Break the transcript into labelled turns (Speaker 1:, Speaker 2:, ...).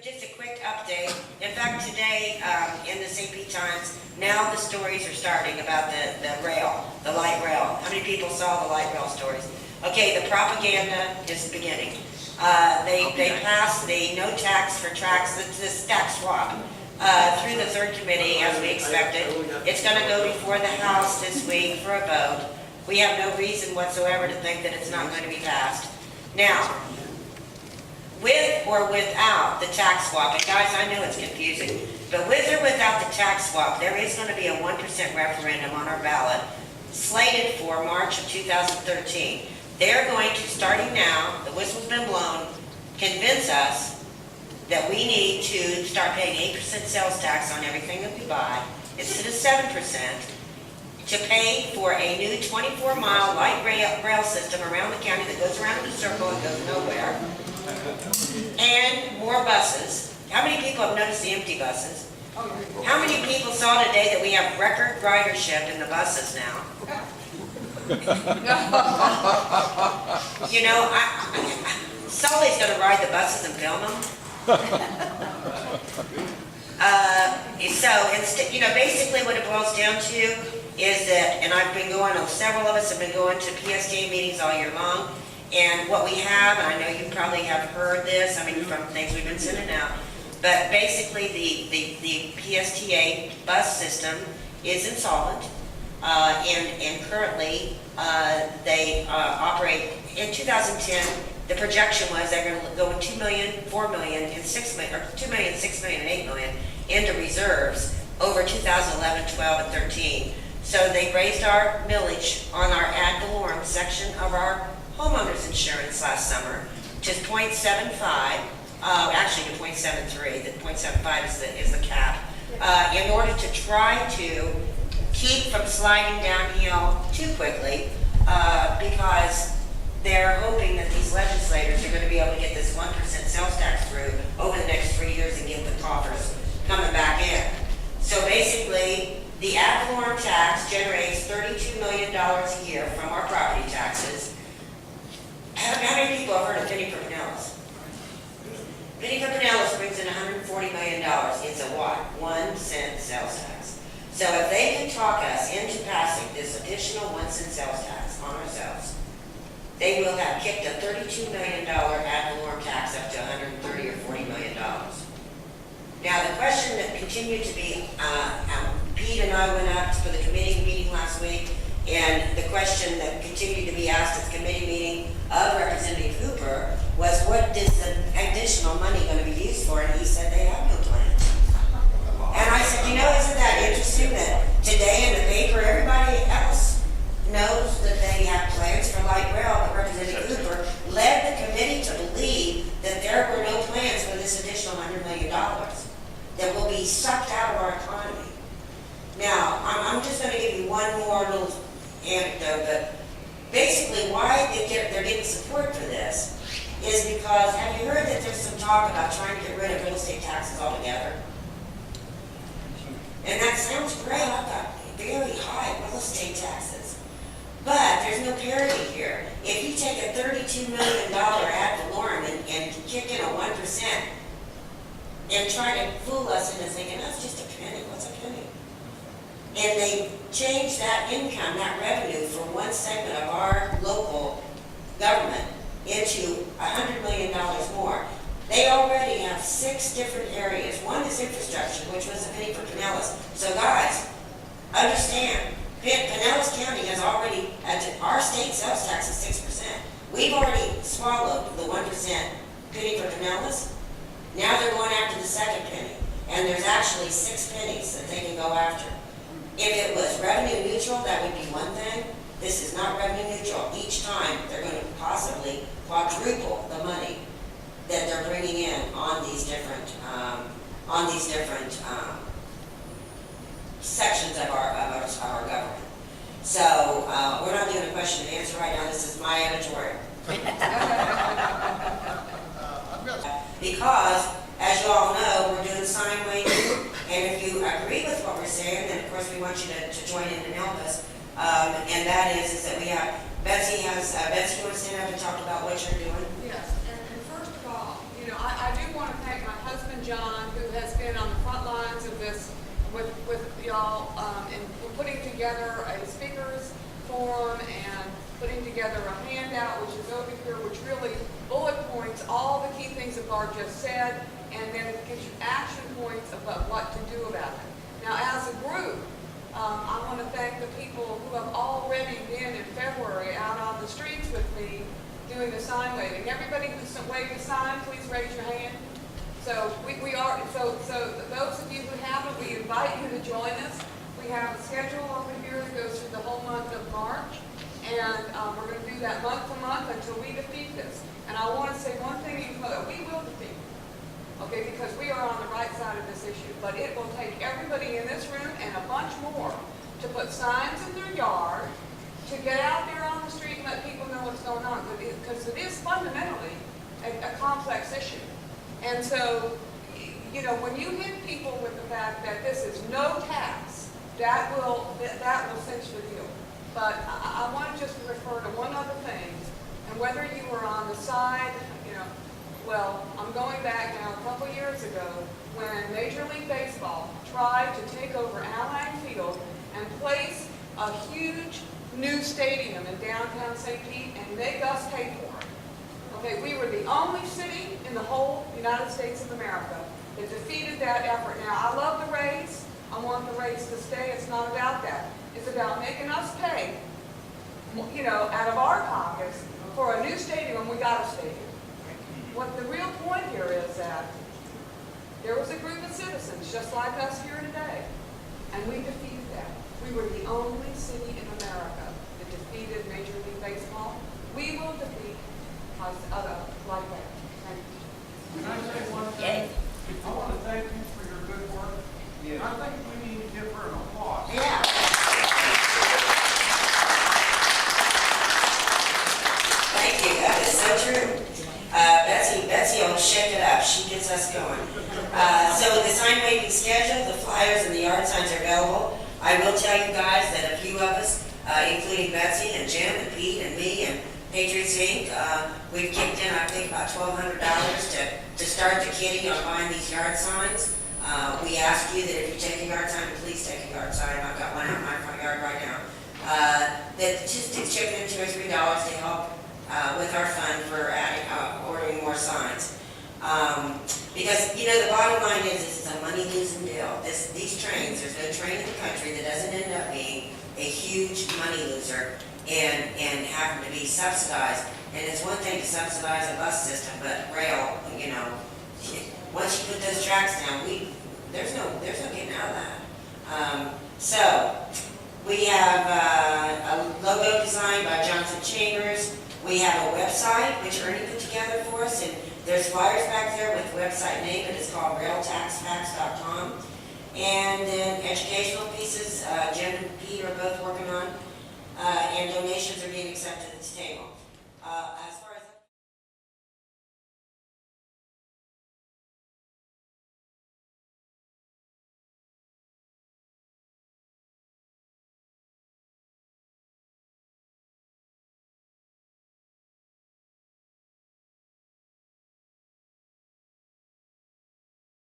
Speaker 1: just a quick update. In fact, today in the St. Pete Times, now the stories are starting about the rail, the light rail. How many people saw the light rail stories? Okay, the propaganda is beginning. They passed the no tax for tracks, the tax swap, through the third committee as we expected. It's going to go before the House this week for a vote. We have no reason whatsoever to think that it's not going to be passed. Now, with or without the tax swap, and guys, I know it's confusing, but with or without the tax swap, there is going to be a 1% referendum on our ballot slated for March of 2013. They're going to, starting now, the whistle's been blown, convince us that we need to start paying 8% sales tax on everything that we buy instead of 7%, to pay for a new 24-mile light rail system around the county that goes around in a circle and goes nowhere, and more buses. How many people have noticed the empty buses? How many people saw today that we have record ridership in the buses now? You know, Sully's going to ride the buses and film them. So, instead, you know, basically what it boils down to is that, and I've been going, several of us have been going to PSTA meetings all year long, and what we have, and I know you probably have heard this, I mean, from things we've been sending out, but basically the PSTA bus system is insolvent, and currently they operate, in 2010, the projection was they're going to go with 2 million, 4 million, and 6 million, or 2 million, 6 million, and 8 million into reserves over 2011, 12, and 13. So they raised our millage on our ad valorem section of our homeowners insurance last summer to 0.75, actually to 0.73. The 0.75 is the cap, in order to try to keep from sliding downhill too quickly, because they're hoping that these legislators are going to be able to get this 1% sales tax through over the next 3 years and get the coffers coming back in. So basically, the ad valorem tax generates $32 million a year from our property taxes. How many people have heard of Penny for Pinellas? Penny for Pinellas brings in $140 million. It's a what? 1 cent sales tax. So if they can talk us into passing this additional 1 cent sales tax on ourselves, they will have kicked a $32 million ad valorem tax up to $130 or $40 million. Now, the question that continued to be, Pete and I went up for the committee meeting last week, and the question that continued to be asked at the committee meeting of Representative Hooper was, what is the additional money going to be used for? And he said they have no plan. And I said, you know, isn't that interesting that today in the paper everybody else knows that they have plans for light rail, but Representative Hooper led the committee to believe that there were no plans for this additional $100 million that will be sucked out of our economy. Now, I'm just going to give you one more little anecdote, but basically why they're getting support for this is because, have you heard that there's some talk about trying to get rid of real estate taxes altogether? And that sounds great. I've got very high real estate taxes. But there's no parity here. If you take a $32 million ad valorem and kick in a 1% and try to fool us into thinking, that's just a penny, what's a penny? And they change that income, that revenue for one segment of our local government into $100 million more. They already have 6 different areas. One is infrastructure, which was a penny for Pinellas. So guys, understand, Pinellas County has already, our state sales tax is 6%. We've already swallowed the 1% penny for Pinellas. Now they're going after the second penny. And there's actually 6 pennies that they can go after. If it was revenue neutral, that would be one thing. This is not revenue neutral. Each time they're going to possibly quadruple the money that they're bringing in on these different sections of our government. So we're not doing a question and answer right now. This is my editorial. Because, as you all know, we're doing sign waving, and if you agree with what we're saying, then of course we want you to join in and help us. And that is that we have, Betsi, you want to stand up and talk about what you're doing?
Speaker 2: Yes, and first of all, you know, I do want to thank my husband and John, who has been on the front lines of this with y'all, and we're putting together a speakers forum and putting together a handout, which is over here, which really bullet points all the key things that Barb just said, and then it gives you action points about what to do about it. Now, as a group, I want to thank the people who have already been in February out on the streets with me doing the sign waving. Everybody who's waved a sign, please raise your hand. So so those of you who haven't, we invite you to join us. We have a schedule over here that goes through the whole month of March, and we're going to do that month to month until we defeat this. And I want to say one thing, we will defeat it. Okay, because we are on the right side of this issue. But it will take everybody in this room and a bunch more to put signs in their yard, to get out there on the street and let people know what's going on. Because it is fundamentally a complex issue. And so, you know, when you hit people with the fact that this is no tax, that will cinch the deal. But I want to just refer to one other thing. And whether you were on the side, you know, well, I'm going back now a couple years ago when Major League Baseball tried to take over Allied Field and place a huge new stadium in downtown St. Pete and make us pay for it. Okay, we were the only city in the whole United States of America that defeated that effort. Now, I love the Rays. I want the Rays to stay. It's not about that. It's about making us pay, you know, out of our pockets for a new stadium when we got a stadium. What the real point here is that there was a group of citizens just like us here today, and we defeated that. We were the only city in America that defeated Major League Baseball. We will defeat us like that. Thank you.
Speaker 3: Can I say one thing? I want to thank you for your good work. Yeah. I think we need to give her an applause.
Speaker 1: Yeah. Thank you. That is so true. Betsi will shake it up. She gets us going. So the sign waving schedule, the flyers, and the yard signs are available. I will tell you guys that a few of us, including Betsi and Jim and Pete and me and Patriots Inc., we've kicked in, I think, about $1,200 to start the kitty on buying these yard signs. We ask you that if you take a yard sign, please take a yard sign. I've got one out in my front yard right now. That just chipping in $2 or $3 to help with our fund for ordering more signs. Because, you know, the bottom line is this is a money-losing deal. These trains, there's no train in the country that doesn't end up being a huge money loser and having to be subsidized. And it's one thing to subsidize a bus system, but rail, you know, once you put those tracks down, there's no getting out of that. So we have a logo designed by Johnson Chambers. We have a website which Ernie put together for us, and there's flyers back there with the website name, but it's called railtaxfacts.com. And then educational pieces, Jim and Pete are both working on, and donations are being accepted at this table. As